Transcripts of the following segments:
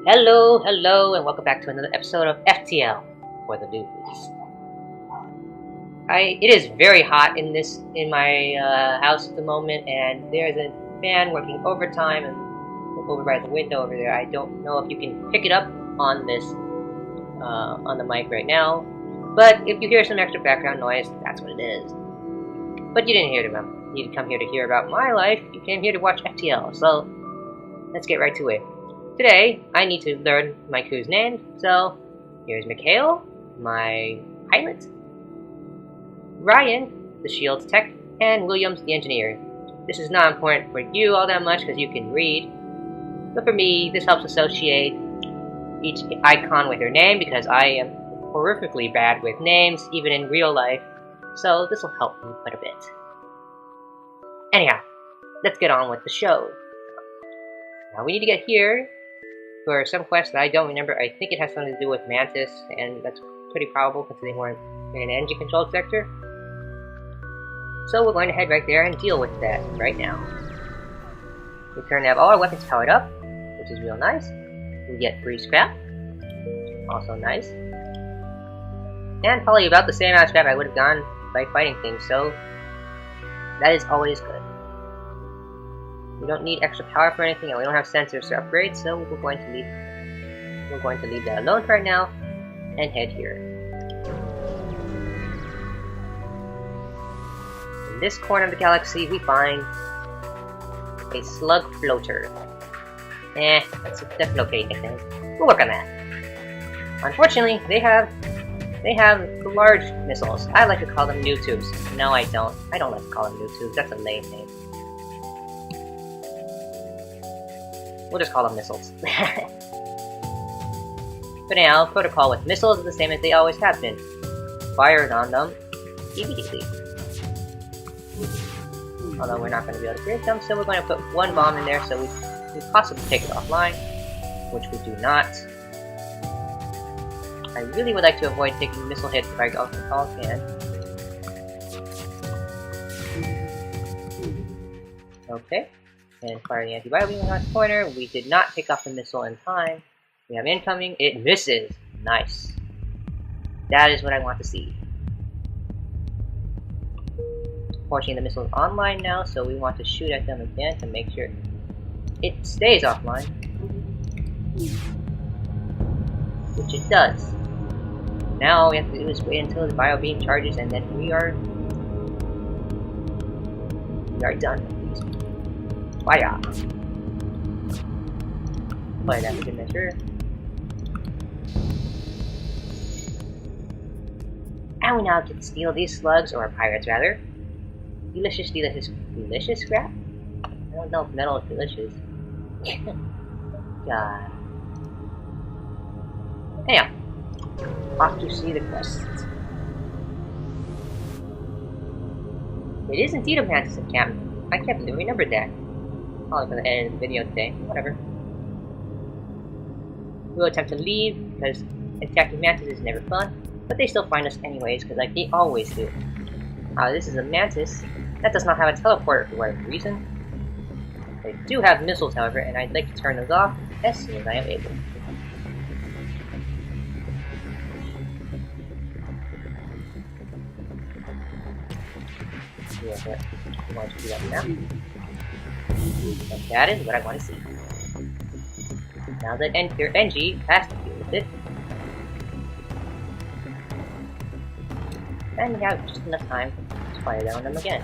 Hello, and welcome back to another episode of FTL for the news. It is very hot in my house at the moment, and there's a fan working overtime and over by the window over there. I don't know if you can pick it up on this on the mic right now, but if you hear some extra background noise, that's what it is. But you didn't hear them. You didn't come here to hear about my life. You came here to watch FTL. So let's get right to it. Today, I need to learn my crew's name, so here's Mikhail, my pilot, Ryan, the shield tech, and Williams, the engineer. This is not important for you all that much because you can read, but for me, this helps associate each icon with their name because I am horrifically bad with names, even in real life, so this will help me quite a bit. Anyhow, let's get on with the show. Now we need to get here for some quest that I don't remember. I think it has something to do with Mantis, and that's pretty probable considering we're in an engine-controlled sector. So we're going to head right there and deal with that right now. We currently have all our weapons powered up, which is real nice. We get free scrap, also nice. And probably about the same amount of scrap I would have gotten by fighting things, so that is always good. We don't need extra power for anything, and we don't have sensors to upgrade, so we're going to leave that alone for right now and head here. In this corner of the galaxy, we find a slug floater. That's an okay nickname. We'll work on that. Unfortunately, they have large missiles. I like to call them new tubes. No, I don't. I don't like to call them new tubes. That's a lame name. We'll just call them missiles. But now, protocol with missiles is the same as they always have been. Fires on them immediately. Although we're not going to be able to break them, so we're going to put one bomb in there so we can possibly take it offline, which we do not. I really would like to avoid taking missile hits if I all can. Okay. And fire the anti-bio in that corner. We did not pick off the missile in time. We have incoming. It misses. Nice. That is what I want to see. Fortunately, the missile is online now, so we want to shoot at them again to make sure it stays offline. Which it does. Now all we have to do is wait until the bio beam charges, and then we are done. Fire! Play that for good measure. And we now get to steal these slugs, or pirates rather. Delicious scrap? I don't know if metal is delicious. God. Anyhow, off to see the quest. It is indeed a Mantis encampment. I can't believe I remembered that. Probably for the end of the video today. Whatever. We'll attempt to leave because attacking Mantis is never fun, but they still find us anyways because like they always do. This is a Mantis that does not have a teleporter for whatever reason. They do have missiles, however, and I'd like to turn those off as soon as I am able. Yeah, I want to do that now. And that is what I want to see. Now that your NG has to deal with it. And we have just enough time to fire down them again.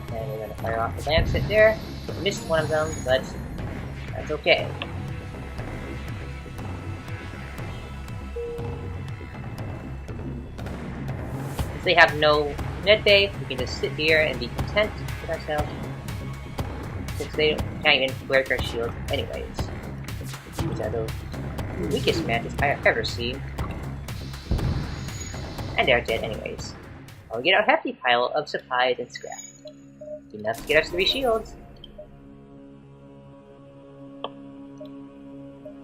And we're going to fire off the Lancet there. Missed one of them, but that's okay. Since they have no med bay, we can just sit here and be content with ourselves. Since they can't even break our shields anyways. These are the weakest Mantis I have ever seen. And they're dead anyways. I'll get a hefty pile of supplies and scrap. Enough to get us 3 shields.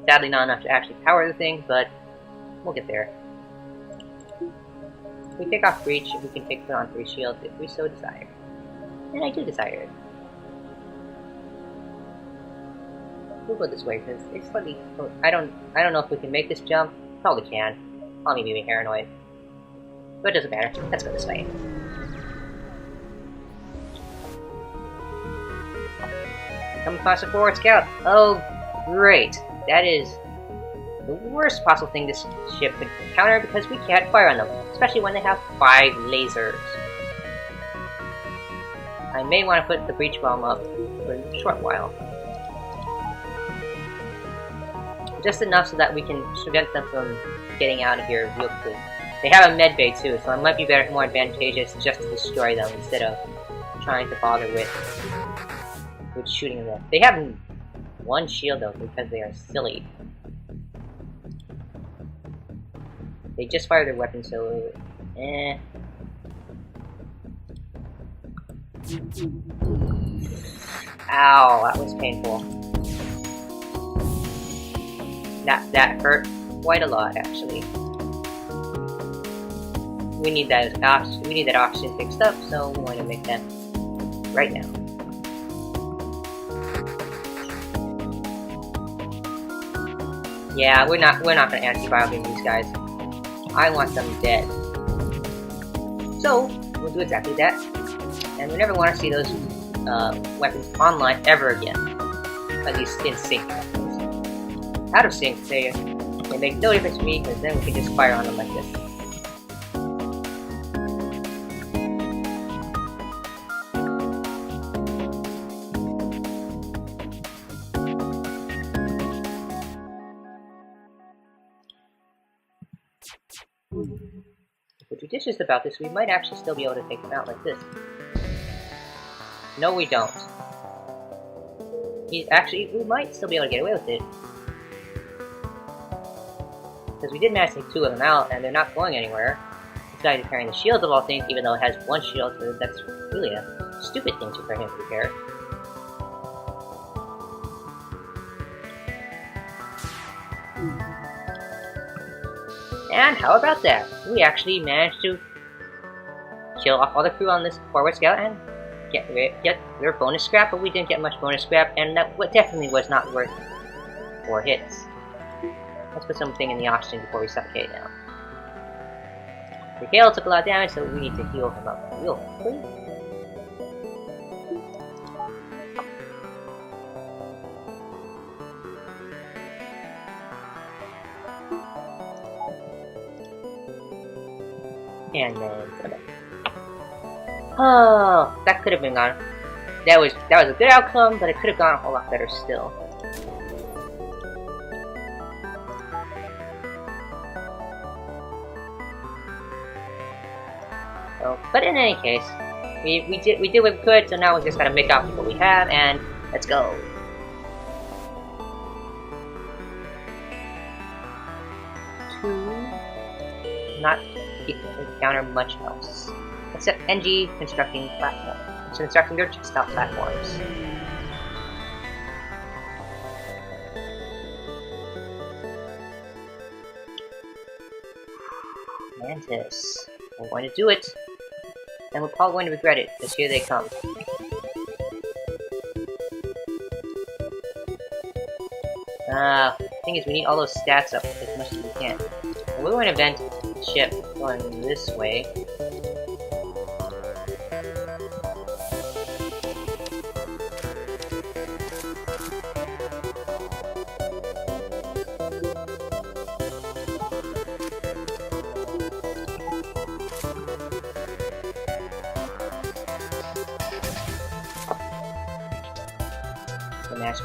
Sadly not enough to actually power the thing, but we'll get there. If we take off Breach, we can put on 3 shields if we so desire. And I do desire it. we'll go this way because it's slightly. I don't know if we can make this jump. Probably can. Probably be paranoid, but it doesn't matter. Let's go this way. Come across a forward scout. Oh, great! That is the worst possible thing this ship could encounter because we can't fire on them, especially when they have 5 lasers. I may want to put the breach bomb up for a short while. Just enough so that we can prevent them from getting out of here real quick. They have a med bay too, so it might be more advantageous just to destroy them instead of trying to bother with shooting them. They have 1 shield though because they are silly. They just fired their weapon, so Ow, that was painful. That hurt quite a lot, actually. We need that oxygen fixed up, so we want to make that right now. Yeah, we're not gonna anti-biobeam these guys. I want them dead. So we'll do exactly that, and we never want to see those weapons online ever again. At least in sync weapons. Out of sync, they make no difference to me because then we can just fire on them like this. If we're judicious about this, we might actually still be able to take them out like this. No, we don't. Actually, we might still be able to get away with it. Because we did manage to take 2 of them out, and they're not going anywhere. This guy is carrying the shield of all things, even though it has 1 shield, so that's really a stupid thing for him to repair. And how about that? We actually managed to kill off all the crew on this forward scout and get their bonus scrap, but we didn't get much bonus scrap, and that definitely was not worth 4 hits. Let's put something in the oxygen before we suffocate now. The Gale took a lot of damage, so we need to heal him up real quickly. And then put him up. Oh, that could have been gone. That was a good outcome, but it could have gone a whole lot better still. So, but in any case, we did what we could. So now we just gotta make out with what we have, and let's go. Not encounter much else. Except NG constructing platform. It's constructing their stop platforms. Mantis. We're going to do it. And we're probably going to regret it, because here they come. The thing is, we need all those stats up as much as we can. And we're going to vent the ship going this way.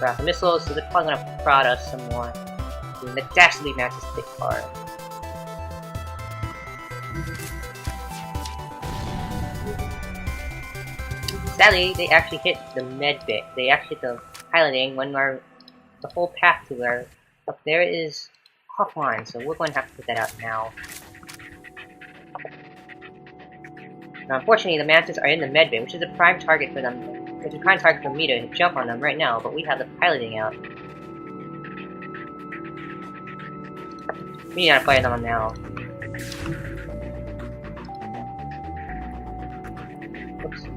Mass the missiles, so they're probably gonna prod us some more. And the Dastardly matches thick hard. Sadly, they actually hit the med bit. They actually hit the piloting when the whole path to where up there is offline, so we're going to have to put that out now. Now, unfortunately, the Mantis are in the med bay, which is a prime target for them. It's a prime target for me to jump on them right now, but we have the piloting out. We gotta fire them now. Oops.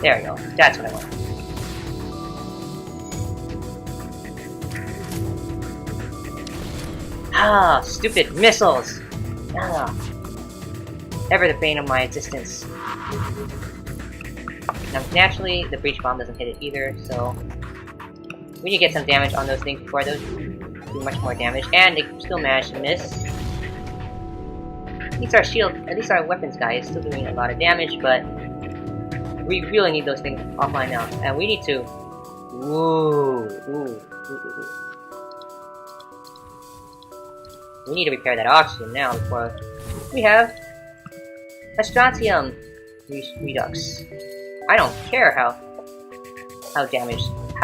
There we go. That's what I want. Ah, stupid missiles! Ah, ever the bane of my existence. Now, naturally, the breach bomb doesn't hit it either, so we need to get some damage on those things before those do much more damage, and they still managed to miss. At least our shield, at least our weapons guy is still doing a lot of damage, but we really need those things offline now, and we need to. Ooh. We need to repair that oxygen now before we have a strontium redux. I don't care how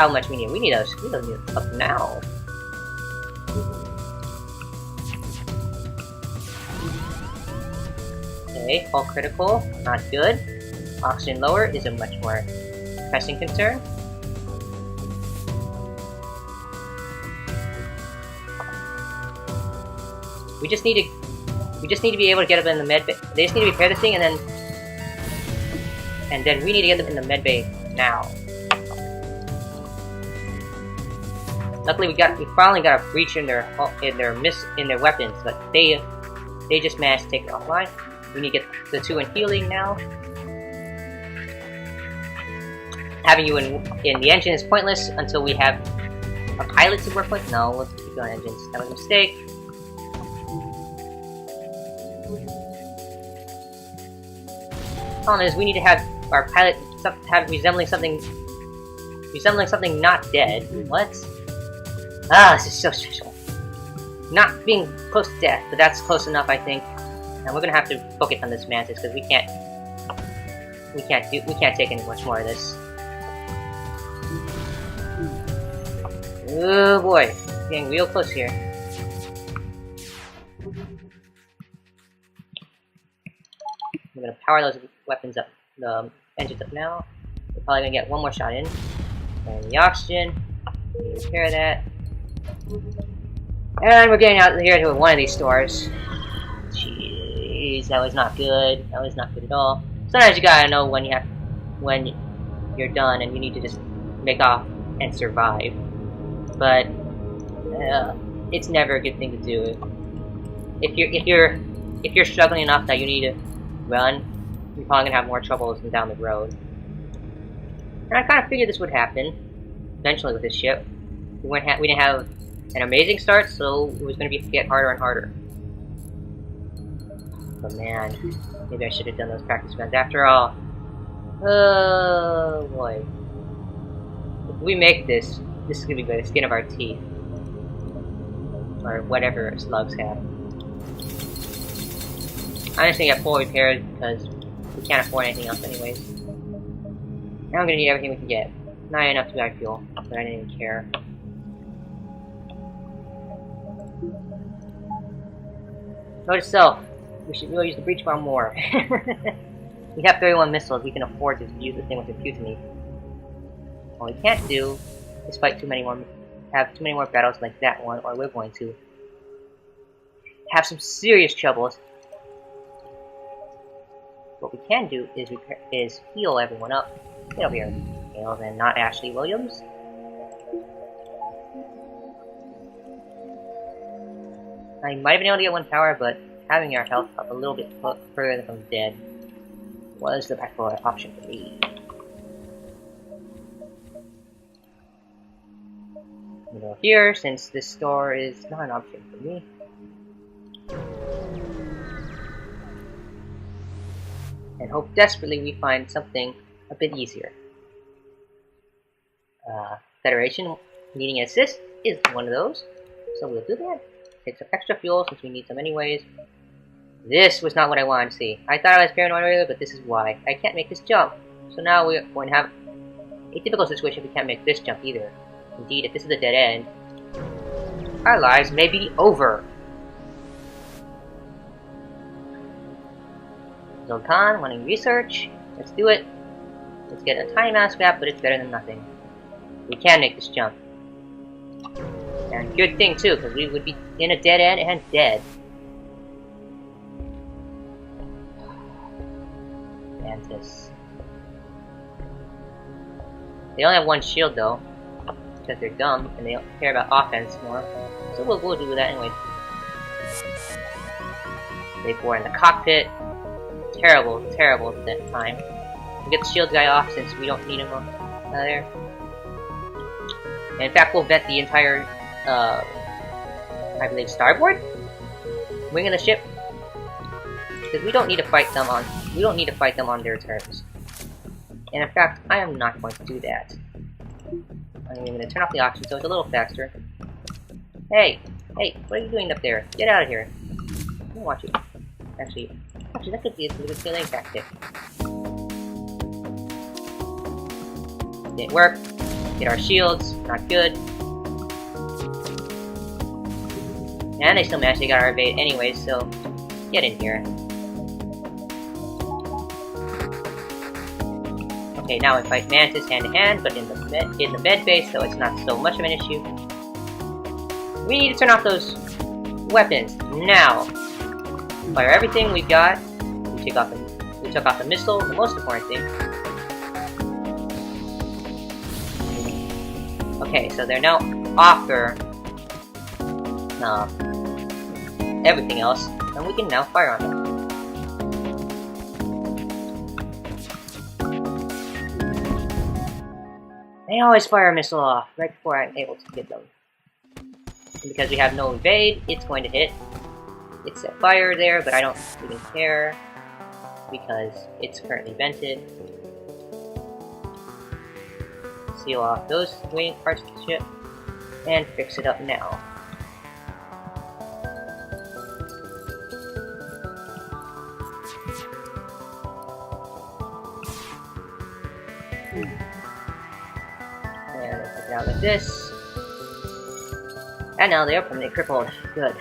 much we need. We need those up now. Okay, all critical, not good. Oxygen lower is a much more pressing concern. We just need to be able to get them in the med bay. They just need to repair this thing, and then we need to get them in the med bay now. Luckily, we finally got a breach in their weapons, but they just managed to take it offline. We need to get the two in healing now. Having you in the engine is pointless until we have a pilot to work with. No, let's keep going engines. That was a mistake. Problem is, we need to have our pilot resembling something not dead. What? Ah, this is so stressful. Not being close to death, but that's close enough, I think. And we're gonna have to focus on this mantis because we can't take any much more of this. Oh boy, getting real close here. I'm gonna power those weapons up, the engines up now. We're probably gonna get one more shot in. And the oxygen, repair that. And we're getting out here to one of these stores. Jeez, that was not good. That was not good at all. Sometimes you gotta know when you're done and you need to just make off and survive. But it's never a good thing to do. If you're struggling enough that you need to run, you're probably gonna have more troubles down the road. And I kind of figured this would happen eventually with this ship. We didn't have an amazing start, so it was gonna get harder and harder. But man, maybe I should have done those practice runs after all. Oh boy. If we make this is gonna be good. The skin of our teeth. Or whatever slugs have. I'm just gonna get full repaired because we can't afford anything else anyways. Now I'm gonna need everything we can get. Not enough to buy fuel, but I didn't even care. Note to self, we should really use the breach bomb more. We have 31 missiles, we can afford to use this thing with impunity. What we can't do is fight too many more battles like that one, or we're going to have some serious troubles. What we can do is heal everyone up. Get over here, Hales, and not Ashley Williams. I might have been able to get one power, but having our health up a little bit further from dead was the best option for me. I'm gonna go here, since this store is not an option for me. And hope desperately we find something a bit easier. Federation needing an assist is one of those, so we'll do that. Take some extra fuel since we need some anyways. This was not what I wanted to see. I thought I was paranoid earlier, but this is why. I can't make this jump. So now we're going to have a difficult situation if we can't make this jump either. Indeed, if this is a dead end, our lives may be over. Zoltan wanting research. Let's do it. Let's get a tiny amount of scrap, but it's better than nothing. We can make this jump. And good thing too, because we would be in a dead end and dead. Mantis. They only have one shield though, because they're dumb and they don't care about offense more. So we'll do that anyway. They bore in the cockpit. Terrible, terrible at that time. We'll get the shield guy off since we don't need him out there. And in fact, we'll vet the entire, I believe, starboard wing of the ship, because we don't need to fight them on their terms. And in fact, I am not going to do that. I'm going to turn off the oxygen so it's a little faster. Hey, what are you doing up there? Get out of here! I don't want you. Actually, that could be a good killing tactic. Didn't work. Get our shields. Not good. And they still managed to get our evade anyway, so get in here. Okay, now we fight Mantis hand to hand, but in the med base, so it's not so much of an issue. We need to turn off those weapons now. Fire everything we got. We took off the missile, the most important thing. Okay, so they're now after everything else, and we can now fire on them. They always fire a missile off right before I'm able to get them. And because we have no evade, it's going to hit. It's set fire there, but I don't even care because it's currently vented. Seal off those wing parts of the ship and fix it up now. And take it out like this. And now they are permanently crippled. Good.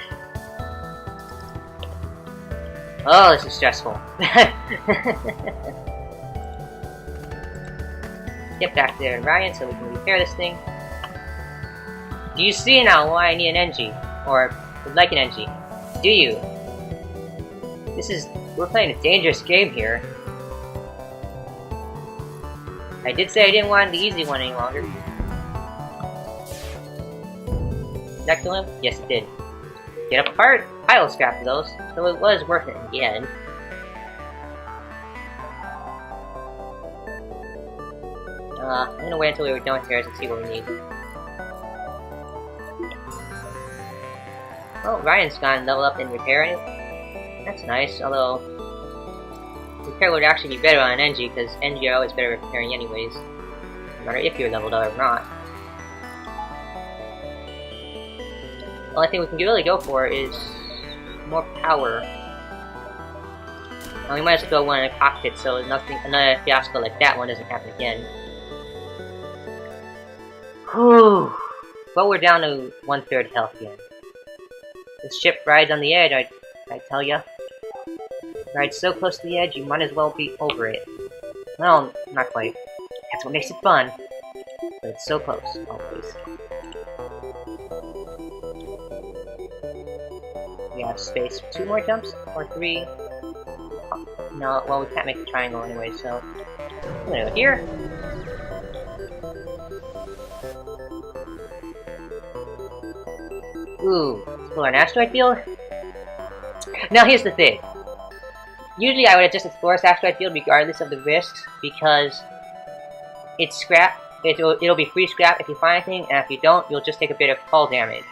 Oh, this is stressful. Get back there, Ryan, so we can repair this thing. Do you see now why I need an NG? Or would like an NG? Do you? We're playing a dangerous game here. I did say I didn't want the easy one any longer. Did that kill him? Yes, it did. Get a pile of scrap of those, so it was worth it in the end. I'm gonna wait until we were done with repairs and see what we need. Oh, Ryan's gone level up in repairing it. That's nice, although repair would actually be better on an NG, because NG are always better at repairing anyways, no matter if you're leveled up or not. The only thing we can really go for is more power. And we might as well go one in a cockpit so another fiasco like that one doesn't happen again. Whew. But we're down to 1/3 health again. This ship rides on the edge, I tell ya. Rides so close to the edge, you might as well be over it. Well, not quite. That's what makes it fun. But it's so close, always. We have space for 2 more jumps, or 3. No, well, we can't make a triangle anyway, so I'm gonna go here. Ooh, explore an asteroid field? Now here's the thing. Usually I would just explore this asteroid field regardless of the risks, because it's scrap. It'll be free scrap if you find anything, and if you don't, you'll just take a bit of hull damage.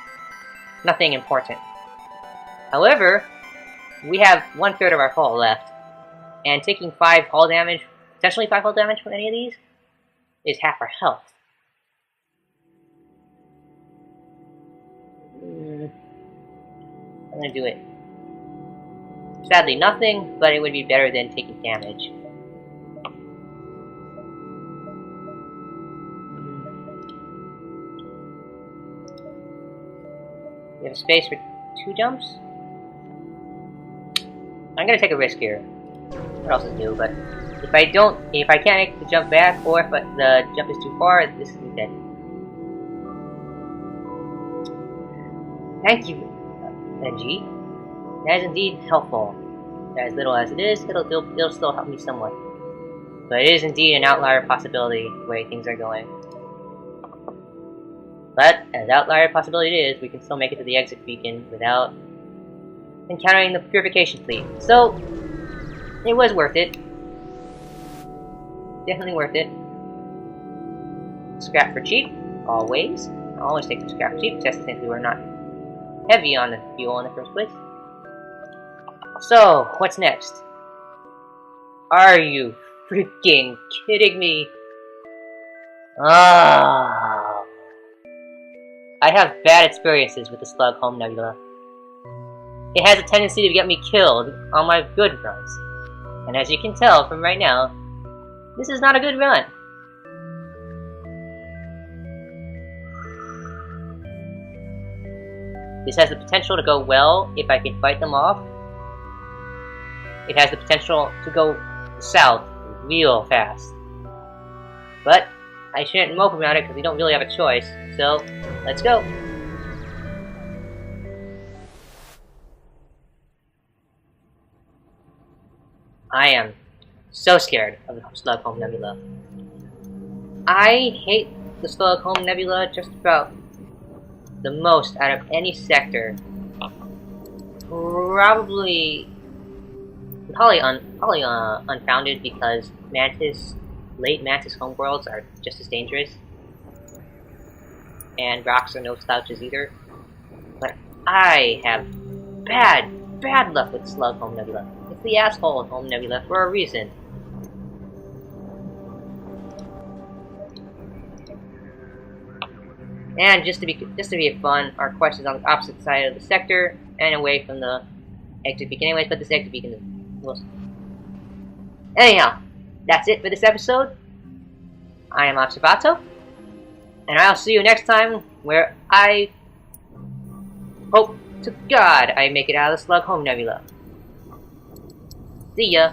Nothing important. However, we have 1/3 of our hull left, and taking 5 hull damage, potentially 5 hull damage from any of these, is half our health. I'm gonna do it. Sadly, nothing, but it would be better than taking damage. We have space for 2 jumps? I'm gonna take a risk here. What else is new? But if I can't make the jump back, or if the jump is too far, this is dead. Thank you, NG. That is indeed helpful. As little as it is, it'll still help me somewhat. But it is indeed an outlier possibility the way things are going. But, as outlier possibility it is, we can still make it to the exit beacon without encountering the purification fleet. So, it was worth it. Definitely worth it. Scrap for cheap, always. I always take the scrap for cheap, just since we were not heavy on the fuel in the first place. So, what's next? Are you freaking kidding me? Ah! I have bad experiences with the Slug Home Nebula. It has a tendency to get me killed on my good runs. And as you can tell from right now, this is not a good run. This has the potential to go well if I can fight them off. It has the potential to go south real fast. But I shouldn't mope about it because we don't really have a choice. So, let's go. I am so scared of the Slug Home Nebula. I hate the Slug Home Nebula just about the most out of any sector. Probably unfounded because late Mantis homeworlds are just as dangerous. And rocks are no slouches either. But I have bad luck with Slug Home Nebula. It's the asshole Home Nebula for a reason. And just to be fun, our quest is on the opposite side of the sector and away from the exit beacon anyways, but this exit beacon is close. Anyhow, that's it for this episode. I am Observato, and I'll see you next time where I hope to God I make it out of the Slug Home Nebula. See ya!